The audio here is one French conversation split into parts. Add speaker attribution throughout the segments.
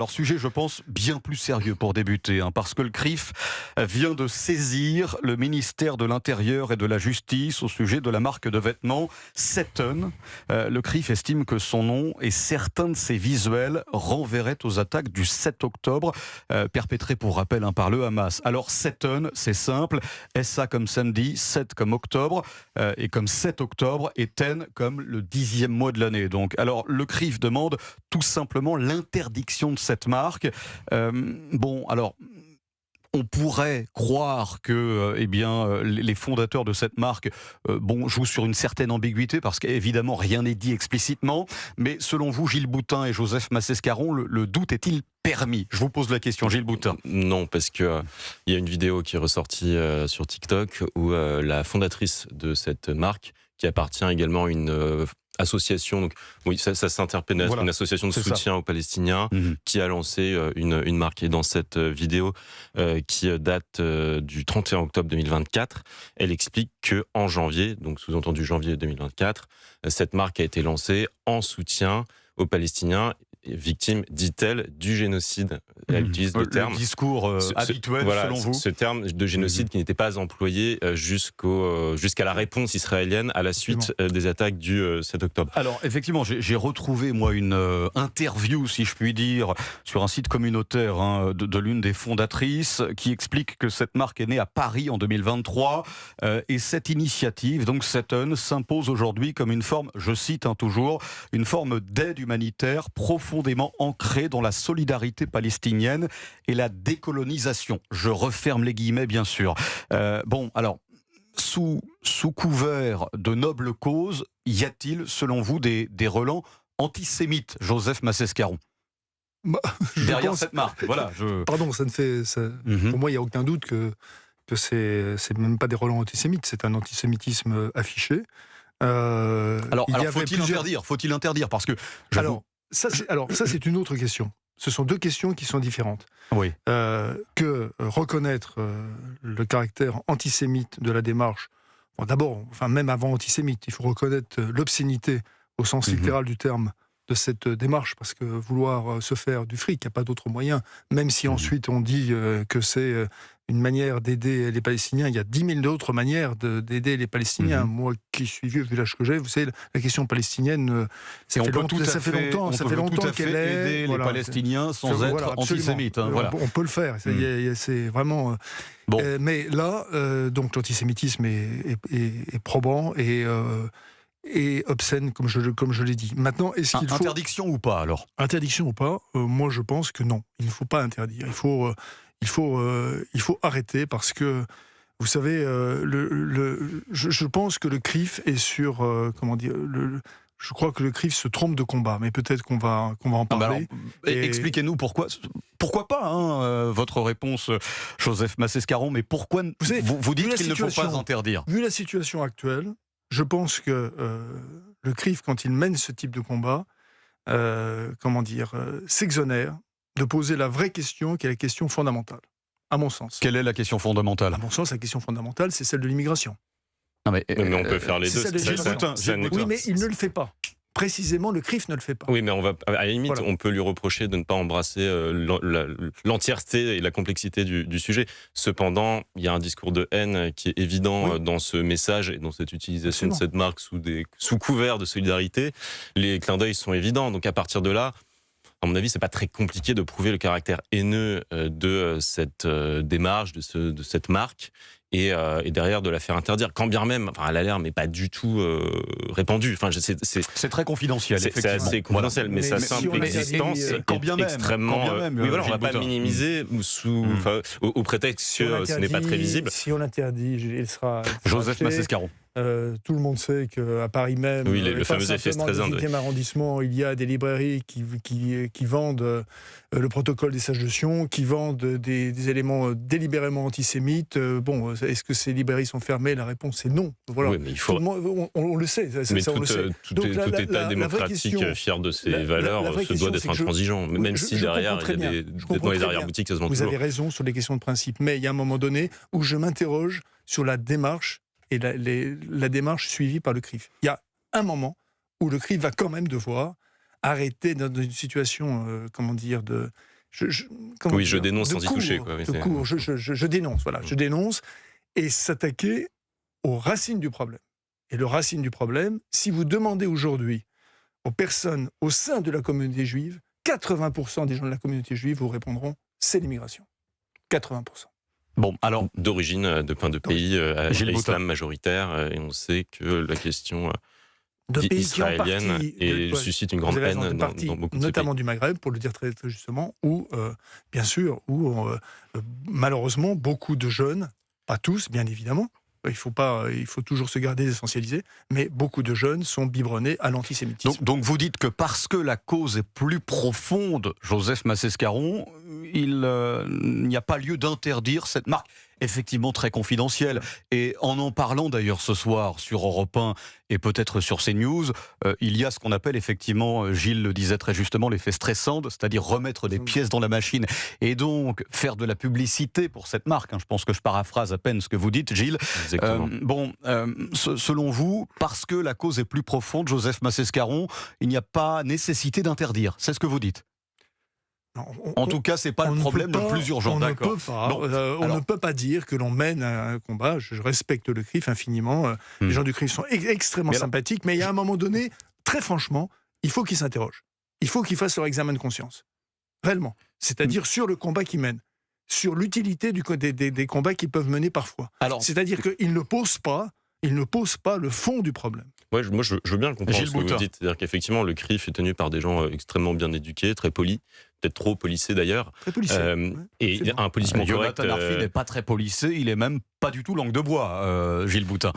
Speaker 1: Alors sujet, je pense, bien plus sérieux pour débuter, parce que le CRIF vient de saisir le ministère de l'Intérieur et de la Justice au sujet de la marque de vêtements Seton. Le CRIF estime que son nom et certains de ses visuels renverraient aux attaques du 7 octobre, perpétrées pour rappel par le Hamas. Alors Seton, c'est simple, SA comme samedi, 7 comme octobre, et comme 7 octobre, et Ten comme le 10e mois de l'année. Donc, alors le CRIF demande tout simplement l'interdiction de cette marque. Alors, on pourrait croire que les fondateurs de cette marque jouent sur une certaine ambiguïté, parce qu'évidemment rien n'est dit explicitement, mais selon vous, Gilles Boutin et Joseph Massescaron, le doute est-il permis? Je vous pose la question, Gilles Boutin.
Speaker 2: Non, parce que il y a une vidéo qui est ressortie sur TikTok où la fondatrice de cette marque, qui appartient également à une association, donc oui, ça s'interpelle, voilà, une association de soutien aux Palestiniens, qui a lancé une marque. Et dans cette vidéo qui date du 31 octobre 2024, elle explique que en janvier, donc sous-entendu janvier 2024, cette marque a été lancée en soutien aux Palestiniens victimes, dit-elle, du génocide. Elle utilise le terme.
Speaker 1: Le discours habituel,
Speaker 2: voilà,
Speaker 1: selon vous.
Speaker 2: Ce terme de génocide qui n'était pas employé jusqu'à la réponse israélienne à la suite des attaques du 7 octobre.
Speaker 1: Alors, effectivement, j'ai retrouvé, moi, une interview, si je puis dire, sur un site communautaire de l'une des fondatrices, qui explique que cette marque est née à Paris en 2023, et cette initiative, donc Seton, s'impose aujourd'hui comme une forme, je cite toujours, une forme d'aide humanitaire profondément ancrée dans la solidarité palestinienne et la décolonisation. Je referme les guillemets, bien sûr. Sous couvert de nobles causes, y a-t-il, selon vous, des relents antisémites, Joseph Massescaron, derrière cette marque? Voilà.
Speaker 3: Pardon, pour moi, il n'y a aucun doute que c'est même pas des relents antisémites, c'est un antisémitisme affiché.
Speaker 1: Faut-il interdire? Parce que
Speaker 3: ça, c'est une autre question. Ce sont deux questions qui sont différentes.
Speaker 1: Oui.
Speaker 3: Reconnaître le caractère antisémite de la démarche. Bon, d'abord, même avant antisémite, il faut reconnaître l'obscénité au sens littéral du terme de cette démarche, parce que vouloir se faire du fric, il n'y a pas d'autre moyen, même si ensuite on dit que c'est une manière d'aider les Palestiniens, il y a 10 000 autres manières d'aider les Palestiniens. Moi qui suis vieux, vu l'âge que j'ai, vous savez, la question palestinienne, ça fait longtemps qu'elle est...
Speaker 1: aider les Palestiniens sans être antisémite.
Speaker 3: On peut le faire, c'est vraiment... mais là, donc l'antisémitisme est probant et obscène, comme je l'ai dit. Maintenant, est-ce qu'il faut...
Speaker 1: Interdiction ou pas, alors?
Speaker 3: Interdiction ou pas, moi je pense que non, il ne faut pas interdire. Il faut arrêter, parce que, vous savez, je pense que le CRIF est sur... je crois que le CRIF se trompe de combat, mais peut-être qu'on va en parler.
Speaker 1: Expliquez-nous pourquoi. Pourquoi pas, votre réponse, Joseph Massescaron, mais pourquoi vous dites qu'il ne faut pas interdire?
Speaker 3: Vu la situation actuelle, je pense que le CRIF, quand il mène ce type de combat, s'exonère de poser la vraie question, qui est la question fondamentale, à mon sens.
Speaker 1: Quelle est la question fondamentale?
Speaker 3: À mon sens, la question fondamentale, c'est celle de l'immigration.
Speaker 2: Mais on peut faire les deux.
Speaker 3: Oui, mais il ne le fait pas. Précisément, le CRIF ne le fait pas.
Speaker 2: Oui, mais à la limite, on peut lui reprocher de ne pas embrasser l'entièreté et la complexité du sujet. Cependant, il y a un discours de haine qui est évident dans ce message et dans cette utilisation de cette marque sous couvert de solidarité. Les clins d'œil sont évidents. Donc à partir de là, à mon avis, c'est pas très compliqué de prouver le caractère haineux de cette démarche, de cette marque. Et derrière de la faire interdire, quand bien même, elle a l'air mais pas du tout répandue.
Speaker 1: C'est très confidentiel.
Speaker 2: C'est assez confidentiel, mais sa simple existence est extrêmement. On va pas minimiser au prétexte que ce n'est pas très visible.
Speaker 3: Si on l'interdit, il sera.
Speaker 1: Joseph Massescaron.
Speaker 3: Tout le monde sait qu'à Paris même,
Speaker 2: le fameux effet Streisand,
Speaker 3: dans le 8e arrondissement, il y a des librairies qui vendent le protocole des sages de Sion, qui vendent des éléments délibérément antisémites. Est-ce que ces librairies sont fermées? La réponse est non. Voilà.
Speaker 2: Oui, mais il faut...
Speaker 3: on le sait.
Speaker 2: Tout État démocratique fier de ses valeurs se doit d'être intransigeant, même si derrière, il y a dans les arrière-boutiques, ça se vend toujours.
Speaker 3: Vous avez raison sur les questions de principe, mais il y a un moment donné où je m'interroge sur la démarche et la démarche suivie par le CRIF. Il y a un moment où le CRIF va quand même devoir arrêter dans une situation,
Speaker 2: je dénonce sans y toucher.
Speaker 3: Je dénonce, voilà, je dénonce, et s'attaquer aux racines du problème. Et le racine du problème, si vous demandez aujourd'hui aux personnes au sein de la communauté juive, 80% des gens de la communauté juive vous répondront, c'est l'immigration. 80%.
Speaker 2: Bon, alors d'origine, de pays à l'islam majoritaire, et on sait que la question israélienne suscite une grande haine dans beaucoup de
Speaker 3: notamment
Speaker 2: pays.
Speaker 3: Du Maghreb, pour le dire très, très justement, où, bien sûr, malheureusement, beaucoup de jeunes, pas tous, bien évidemment, il faut toujours se garder d'essentialiser, mais beaucoup de jeunes sont biberonnés à l'antisémitisme.
Speaker 1: Donc vous dites que parce que la cause est plus profonde, Joseph Massescaron, il n'y a pas lieu d'interdire cette marque, effectivement très confidentielle. Et en parlant d'ailleurs ce soir sur Europe 1 et peut-être sur CNews, il y a ce qu'on appelle effectivement, Gilles le disait très justement, l'effet stressant, c'est-à-dire remettre des pièces dans la machine et donc faire de la publicité pour cette marque. Je pense que je paraphrase à peine ce que vous dites, Gilles. Selon vous, parce que la cause est plus profonde, Joseph Massescaron, il n'y a pas nécessité d'interdire. C'est ce que vous dites?
Speaker 3: Non,
Speaker 1: en tout cas, c'est pas le problème le plus urgent.
Speaker 3: On ne peut pas dire que l'on mène un combat. Je respecte le CRIF infiniment. Les gens du CRIF sont extrêmement sympathiques, mais il y a un moment donné, très franchement, il faut qu'ils s'interrogent. Il faut qu'ils fassent leur examen de conscience. Réellement. C'est-à-dire sur le combat qu'ils mènent. Sur l'utilité des combats qu'ils peuvent mener parfois. C'est-à-dire qu'ils ne posent pas le fond du problème.
Speaker 2: Ouais, moi, je veux bien comprendre ce que vous dites. C'est-à-dire qu'effectivement, le CRIF est tenu par des gens extrêmement bien éduqués, très polis, peut-être trop policés d'ailleurs.
Speaker 3: Très policés.
Speaker 2: Et un policier correct.
Speaker 1: Jonathan Arfi n'est pas très policé, il est même pas du tout langue de bois, Gilles Boutin.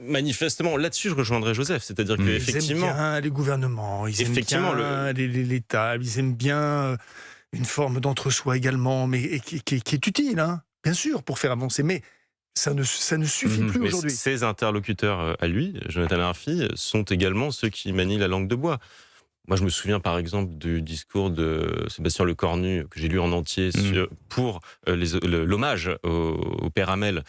Speaker 2: Manifestement, là-dessus, je rejoindrai Joseph. C'est-à-dire qu'effectivement.
Speaker 3: Ils aiment bien les gouvernements, ils aiment bien l'État, ils aiment bien une forme d'entre-soi également, mais qui est utile, hein, bien sûr, pour faire avancer. Mais ça ne suffit plus aujourd'hui.
Speaker 2: Ses interlocuteurs à lui, Jonathan Arfi, sont également ceux qui manient la langue de bois. Moi, je me souviens par exemple du discours de Sébastien Lecornu, que j'ai lu en entier, pour l'hommage au père Hamel.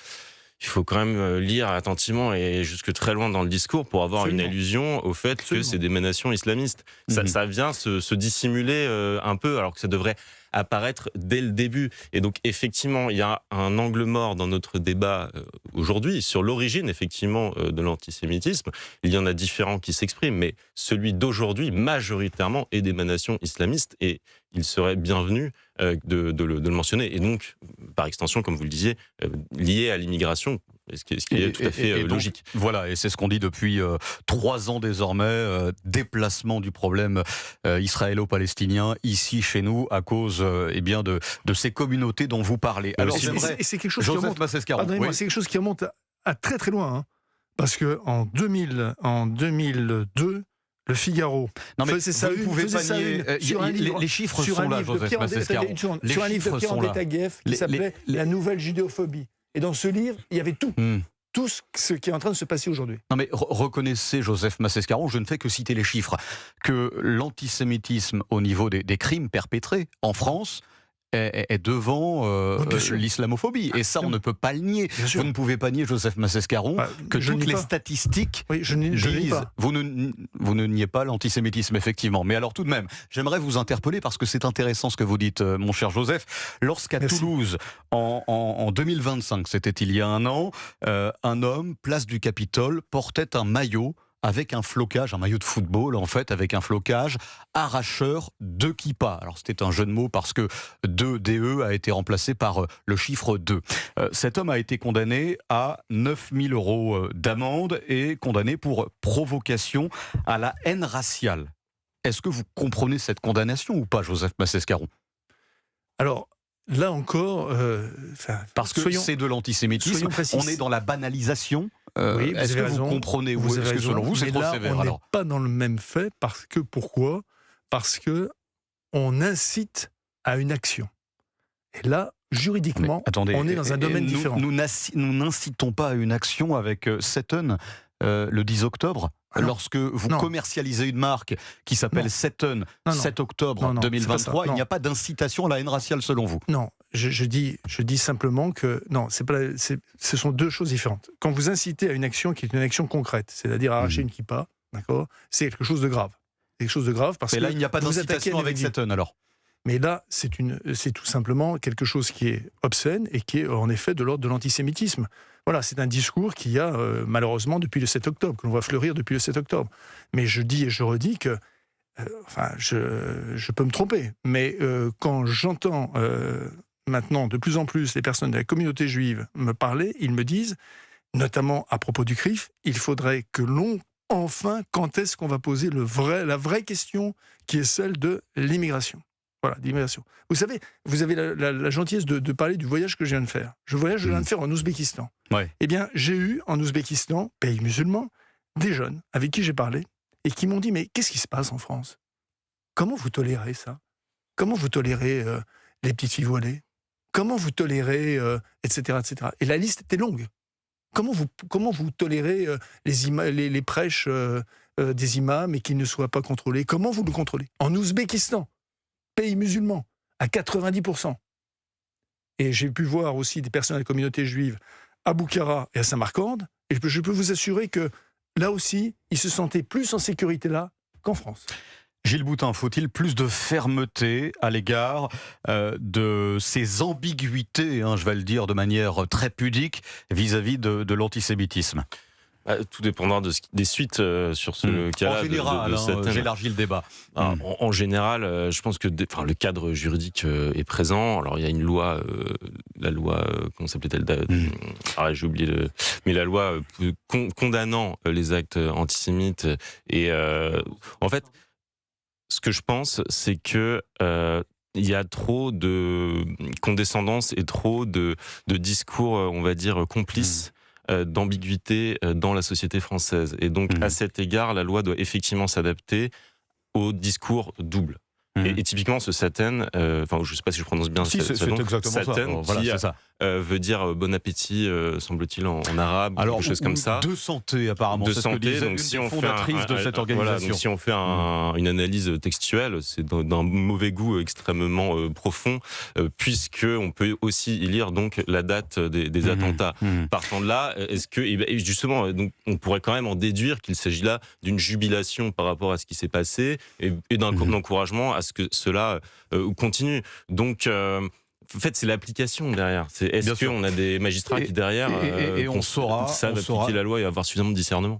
Speaker 2: Il faut quand même lire attentivement et jusque très loin dans le discours pour avoir une allusion au fait que c'est d'émanation islamiste. Ça vient se dissimuler un peu, alors que ça devrait apparaître dès le début. Et donc, effectivement, il y a un angle mort dans notre débat aujourd'hui sur l'origine, effectivement, de l'antisémitisme. Il y en a différents qui s'expriment, mais celui d'aujourd'hui, majoritairement, est d'émanation islamiste et il serait bienvenu de le mentionner. Et donc, par extension, comme vous le disiez, lié à l'immigration, ce qui est tout à fait logique.
Speaker 1: Donc, voilà, et c'est ce qu'on dit depuis 3 ans désormais, déplacement du problème israélo-palestinien ici chez nous à cause de ces communautés dont vous parlez.
Speaker 3: Alors, c'est quelque chose
Speaker 1: Joseph Massescaron,
Speaker 3: c'est quelque chose qui remonte à très très loin, hein, parce que en 2002, Le Figaro faisait ça sur un livre.
Speaker 1: Les chiffres sont là, Joseph Massescaron.
Speaker 3: Sur un livre de Pierre André-Taguieff qui s'appelait La nouvelle judéophobie. Et dans ce livre, il y avait tout. Tout ce qui est en train de se passer aujourd'hui.
Speaker 1: Non mais reconnaissez, Joseph Massescaron, je ne fais que citer les chiffres, que l'antisémitisme au niveau des crimes perpétrés en France est devant l'islamophobie. Et ça, on ne peut pas le nier. Vous ne pouvez pas nier, Joseph Massescaron, que toutes les statistiques disent... Vous ne niez pas l'antisémitisme, effectivement. Mais alors tout de même, j'aimerais vous interpeller parce que c'est intéressant ce que vous dites, mon cher Joseph. Lorsqu'à Toulouse, en 2025, c'était il y a un an, un homme, place du Capitole, portait un maillot avec un flocage, un maillot de football en fait, avec un flocage arracheur de kippa. Alors c'était un jeu de mots parce que 2 DE a été remplacé par le chiffre 2. Cet homme a été condamné à 9 000 € d'amende et condamné pour provocation à la haine raciale. Est-ce que vous comprenez cette condamnation ou pas, Joseph Massescaron ?
Speaker 3: Alors, là encore...
Speaker 1: parce que c'est de l'antisémitisme, on est dans la banalisation.
Speaker 3: Oui,
Speaker 1: est-ce que vous comprenez ou est-ce que selon vous c'est trop sévère?
Speaker 3: On n'est pas dans le même fait parce que pourquoi? Parce que on incite à une action. Et là, juridiquement, on est dans un domaine différent.
Speaker 1: Nous n'incitons pas à une action avec Seton le 10 octobre. Lorsque vous commercialisez une marque qui s'appelle Seton, 7 octobre 2023, il n'y a pas d'incitation à la haine raciale selon vous?
Speaker 3: Non, je dis simplement que ce sont 2 choses différentes. Quand vous incitez à une action qui est une action concrète, c'est-à-dire arracher une kippa, d'accord, c'est quelque chose de grave. C'est quelque chose de grave parce que
Speaker 1: là, il n'y a pas d'incitation avec Seton alors?
Speaker 3: Mais là, c'est tout simplement quelque chose qui est obscène et qui est en effet de l'ordre de l'antisémitisme. Voilà, c'est un discours qu'il y a malheureusement depuis le 7 octobre, que l'on voit fleurir depuis le 7 octobre. Mais je dis et je redis que, je peux me tromper, mais quand j'entends maintenant de plus en plus les personnes de la communauté juive me parler, ils me disent, notamment à propos du CRIF, il faudrait que enfin, quand est-ce qu'on va poser la vraie question qui est celle de l'immigration. Voilà, d'immigration. Vous savez, vous avez la gentillesse de parler du voyage que je viens de faire. Je viens de faire en Ouzbékistan.
Speaker 1: Ouais.
Speaker 3: Eh bien, j'ai eu en Ouzbékistan, pays musulman, des jeunes avec qui j'ai parlé et qui m'ont dit « Mais qu'est-ce qui se passe en France? Comment vous tolérez ça? Comment vous tolérez les petites filles voilées? Comment vous tolérez, etc., etc. » Et la liste était longue. Comment vous tolérez les prêches des imams et qu'ils ne soient pas contrôlés? Comment vous le contrôlez? En Ouzbékistan, pays musulman, à 90%. Et j'ai pu voir aussi des personnes de la communauté juive à Boukhara et à Samarcande, et je peux vous assurer que là aussi, ils se sentaient plus en sécurité là qu'en France.
Speaker 1: Gilles Boutin, faut-il plus de fermeté à l'égard de ces ambiguïtés, je vais le dire de manière très pudique, vis-à-vis de l'antisémitisme?
Speaker 2: Tout dépendra des suites sur ce cas-là.
Speaker 1: En général, j'élargis le débat.
Speaker 2: En général, je pense que le cadre juridique est présent. Alors il y a une loi, la loi, comment s'appelait-elle? J'ai oublié mais la loi condamnant les actes antisémites. Et en fait, ce que je pense, c'est que il y a trop de condescendance et trop de discours, on va dire, complices. D'ambiguïté dans la société française. Et donc, à cet égard, la loi doit effectivement s'adapter au discours double. Et typiquement, ce Satan, je ne sais pas si je prononce bien
Speaker 1: c'est exactement
Speaker 2: Satan,
Speaker 1: ça. Voilà, ça.
Speaker 2: Veut dire bon appétit, semble-t-il, en arabe,
Speaker 1: alors,
Speaker 2: quelque chose comme ça.
Speaker 1: De santé, apparemment.
Speaker 2: De
Speaker 1: c'est
Speaker 2: santé,
Speaker 1: ce que disait
Speaker 2: donc si
Speaker 1: une
Speaker 2: on
Speaker 1: des
Speaker 2: fait
Speaker 1: fondatrices de cette organisation.
Speaker 2: Voilà, donc si on fait une analyse textuelle, c'est d'un mauvais goût extrêmement profond, puisque on peut aussi y lire donc la date des attentats. Partant de là, est-ce que justement, donc, on pourrait quand même en déduire qu'il s'agit là d'une jubilation par rapport à ce qui s'est passé et d'un encouragement à ce que cela continue. Donc en fait, c'est l'application derrière. Est-ce qu'on a des magistrats qui derrière
Speaker 1: on saura
Speaker 2: savent appliquer la loi et avoir suffisamment de discernement?